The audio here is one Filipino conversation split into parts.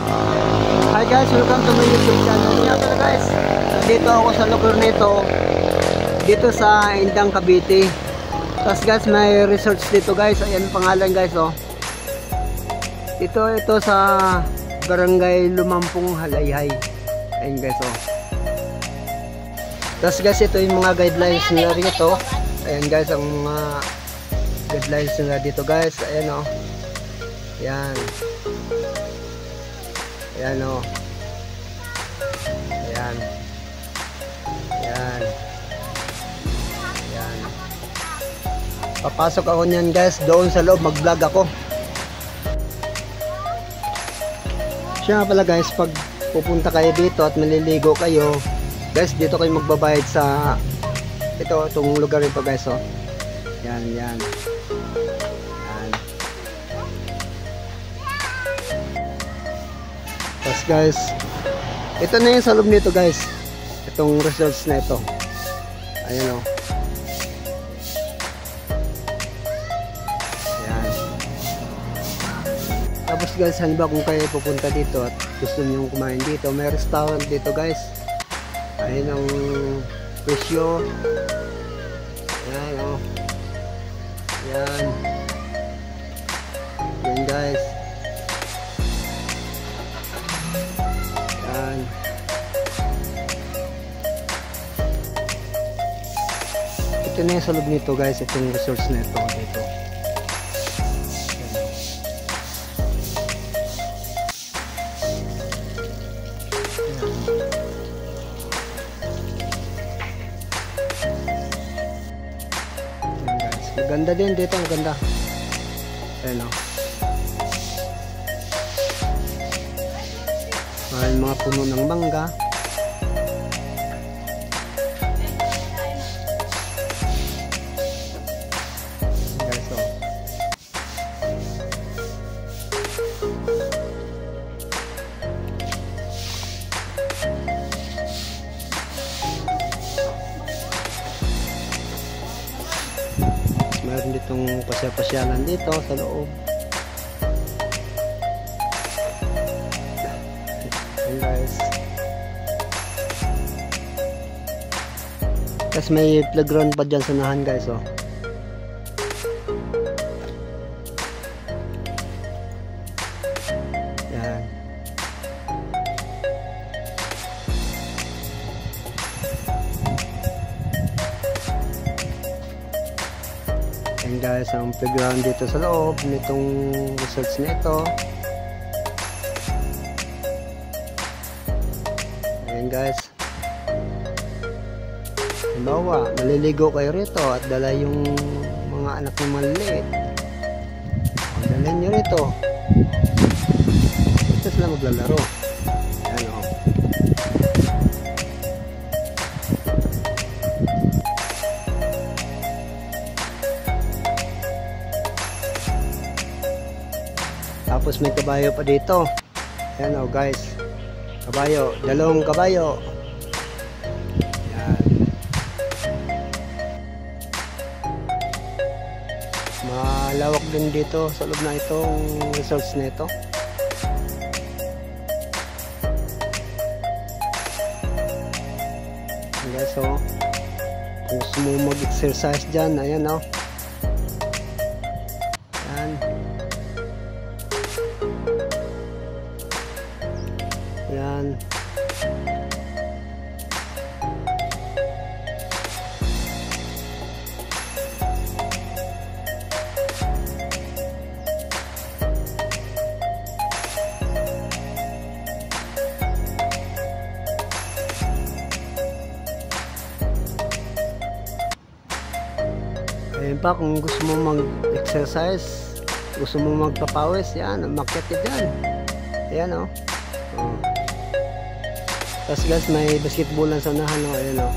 Hi guys, welcome to my YouTube channel. Nga pala guys, nandito ako sa lugar nito, dito sa Indang, Cavite. Tapos guys, may resorts dito guys. Ayan ang pangalan guys, oh. Ito sa Barangay Lumampong, Halayhay. Ayan guys, oh. Tapos guys, ito yung mga guidelines nila rito. Ayan guys, ang mga guidelines nila dito guys. Ayan, oh. Ayan. Ayan, oh. Ayan. Ayan. Ayan. Papasok ako niyan guys, doon sa loob mag-vlog ako. Siya pala guys, pag pupunta kayo dito at maliligo kayo, guys, dito kayo magbabayad sa itong lugar ito guys, oh. Yan, yan. Yan. Tapos guys, ito na yung sa loob nito guys, itong resorts na ito. Ayan, oh. Ayan. Tapos guys, halimbawa kung kayo pupunta dito at gusto niyo kumain dito, may restaurant dito guys. Ayan ang presyo. Ayan, oh. Ayan. Ayan guys. Ayan. Ito na yung sa loob nito guys, itong resorts na ito dito. Ganda din dito, ang ganda. Ayan, oh. May mga puno ng mangga. Guys, oh. Meron ditong pasya-pasyalan dito sa loob. Ayan guys. Tapos may playground pa dyan sa unahan guys, oh. Yan. Ayan guys, ang playground dito sa loob nitong resorts na ito. Ayan guys. Halimbawa, maliligo kayo rito at dala yung mga anak ng maliliit. Dalhin nyo rito. Ito sila maglalaro. Ayan, oh. Tapos may kabayo pa dito. Ayan, oh guys. Kabayo, dalawang kabayo. Ayan. Malawak din dito sa loob na itong resorts na ito. Ayan guys, oh. Kung gusto mo mag-exercise dyan, ayan, oh. Ayan. Ayan. Ayan pa, kung gusto mo mag-exercise, gusto mo magpapawis, yan, umakyat ka dyan. Ayan, oh. Oh. Tapos guys, may basketballan sa unahan, oh. Ayan, oh.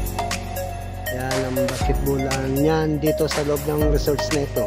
Ayan ang basketballan yan dito sa loob ng resorts na ito.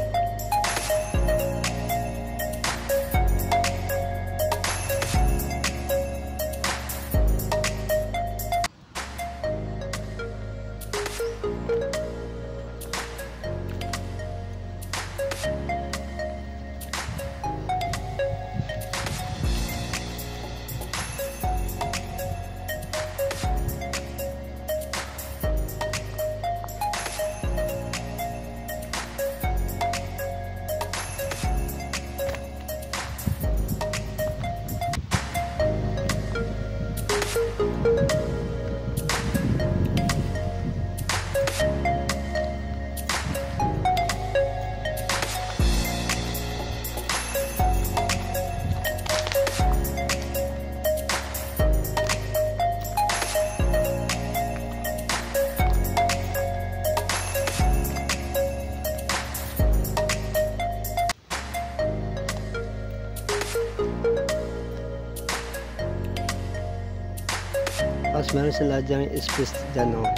Tapos meron sila dyan space dyan, oh.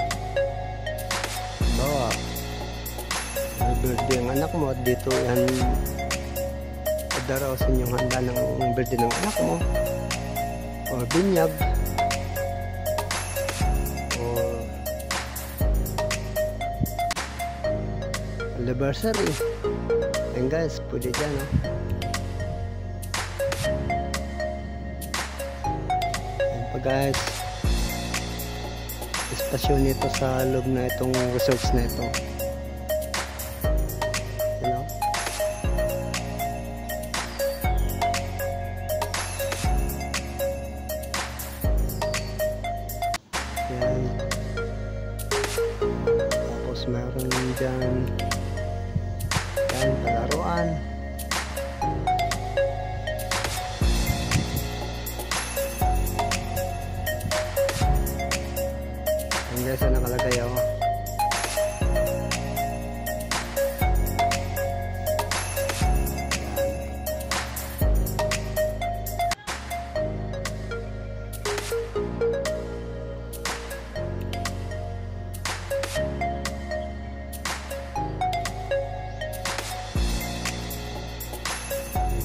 Bawa may birthday ang anak mo at dito yan padaraosin yung handa ng birthday ng anak mo, or binyag, or anniversary. Ayan guys, pwede dyan, oh. Ayan pa guys, espasyo nito sa loob na itong resorts na ito. You know? Yan. Tapos meron dyan yan, palaruan. Yan guys, ang nakalagay ako.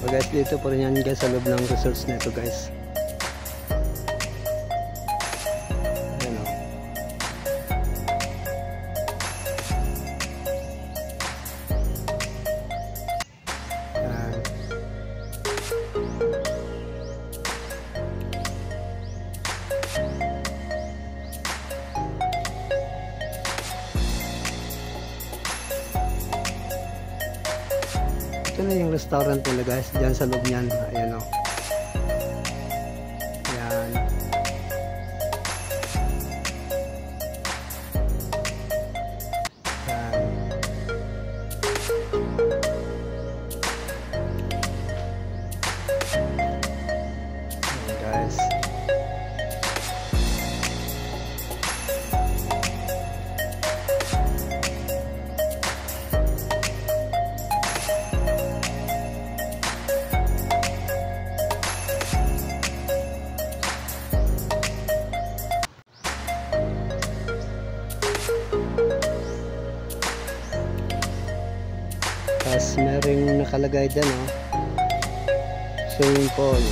So guys, dito po rin yan guys sa loob ng resorts na ito guys. Ayan, oh. Ayan. Ito na yung restaurant nila guys, dyan sa loob niyan. Ayan, o. Ayan. Ayan. Ayan guys. Tapos merong nakalagay dyan, oh, swimming pool.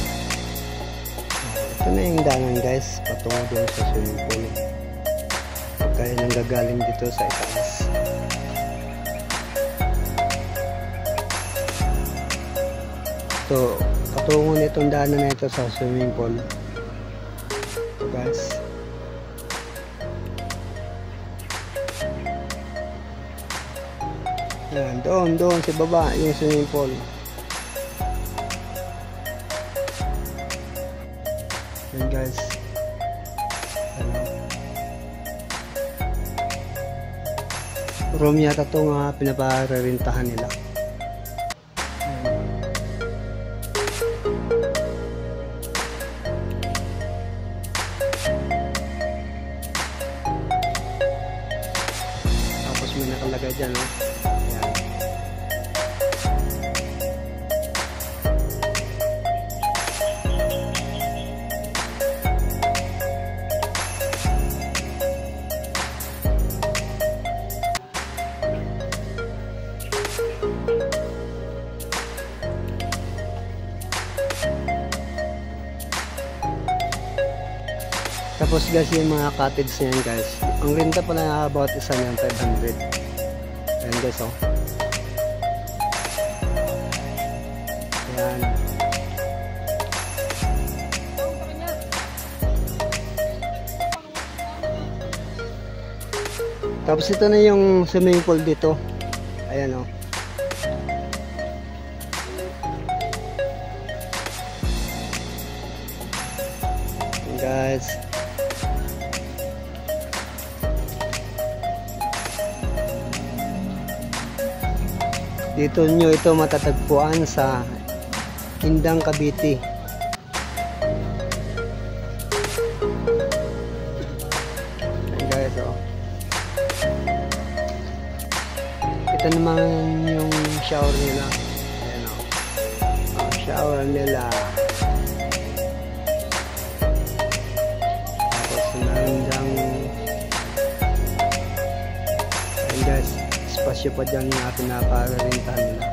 Ito na yung daanan guys, patungo doon sa swimming pool. Kaya nang gagaling dito sa itaas. Ito, patungo nitong daanan na ito sa swimming pool. Ito guys. Yan, doon sa baba yung swimming pool. Yan guys. Room yata ito nga pinaparintahan nila. Tapos may nakalagay dyan, oh. Tapos guys, yung mga cottage na yan guys, ang renta pala about isa niyan 500. Ayan guys, oh. Ayan. Tapos ito na yung swimming pool dito. Ayan, oh. Ayan guys. Dito nyo ito matatagpuan sa Indang, Cavite. Ayan guys, oh. Ito naman yung shower nila. Ayan, oh. Ang shower nila. Tapos na bisyo pa dyan na pinaparintahan nila.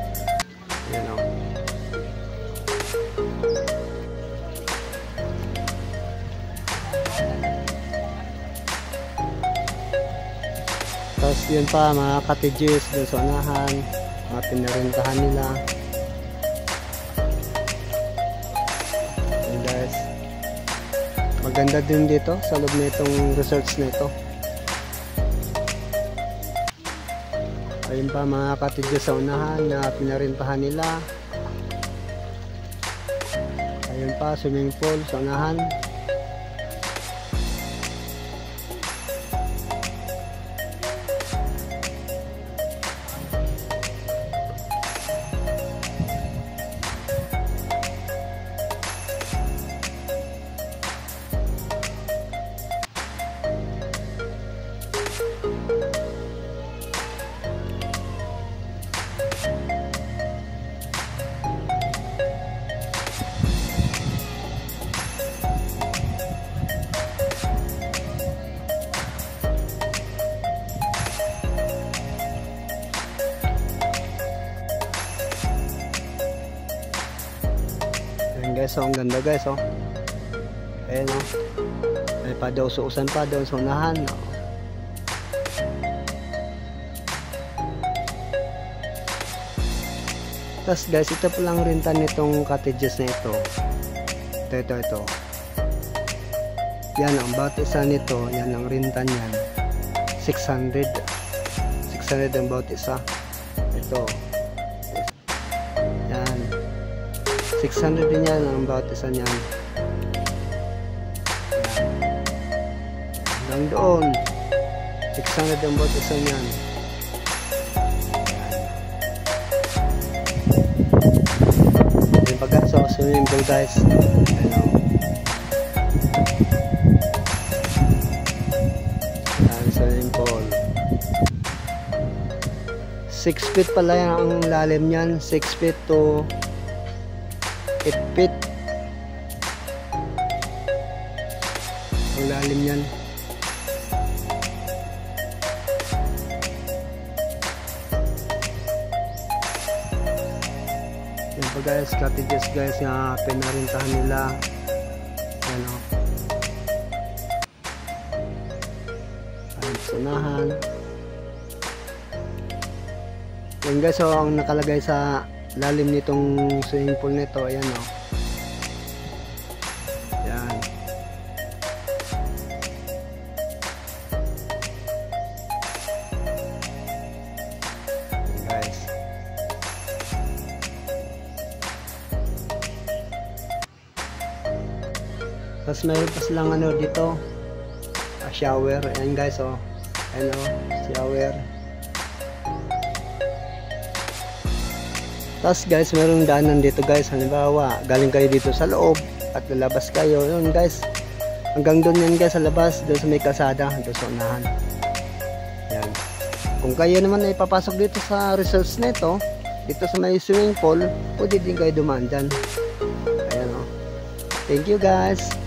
Ayan o. Tapos yun pa, mga cottages doon sa unahan, mga pinarintahan nila. And guys, maganda din dito sa loob na itong resorts na ito. Ayun pa, mga cottages sa unahan na pinarintahan nila. Ayun pa, swimming pool sa unahan. Guys, so ang ganda guys, oh. Ayan, oh. May padaususan pa doon sa unahan, oh. Tapos guys, ito po lang renta nitong cottages na ito. Ito. Yan, ang bawat isa nito, yan ang renta niyan. 600 ang bawat isa. Ito. 600 din yan ang bawat isa niyan. Hanggang doon 600 ang bawat isa niyan. Yung pagkaso swimming pool guys. Ayan, swimming pool. 6 feet pala yan ang lalim niyan. 6 feet to 8 feet ang lalim yan. Yan po guys, cottages guys na pinarintahan nila. Yan o, ang sunahan. Yan guys, so ang nakalagay sa lalim nitong swimming pool nito, ayan o. Yan. Ayan guys. Tapos mayroon pa silang ano dito, shower. Ayan guys o. Ayan o, shower. Tapos guys, mayroong daanan dito guys. Halimbawa, galing kayo dito sa loob at lalabas kayo. Yun guys, hanggang doon yan guys sa labas, doon sa may kalsada, doon sa unahan. Yan. Kung kayo naman ay papasok dito sa resorts nito, dito sa may swimming pool, pwede din kayo dumaan dyan. Ayan o. Thank you guys.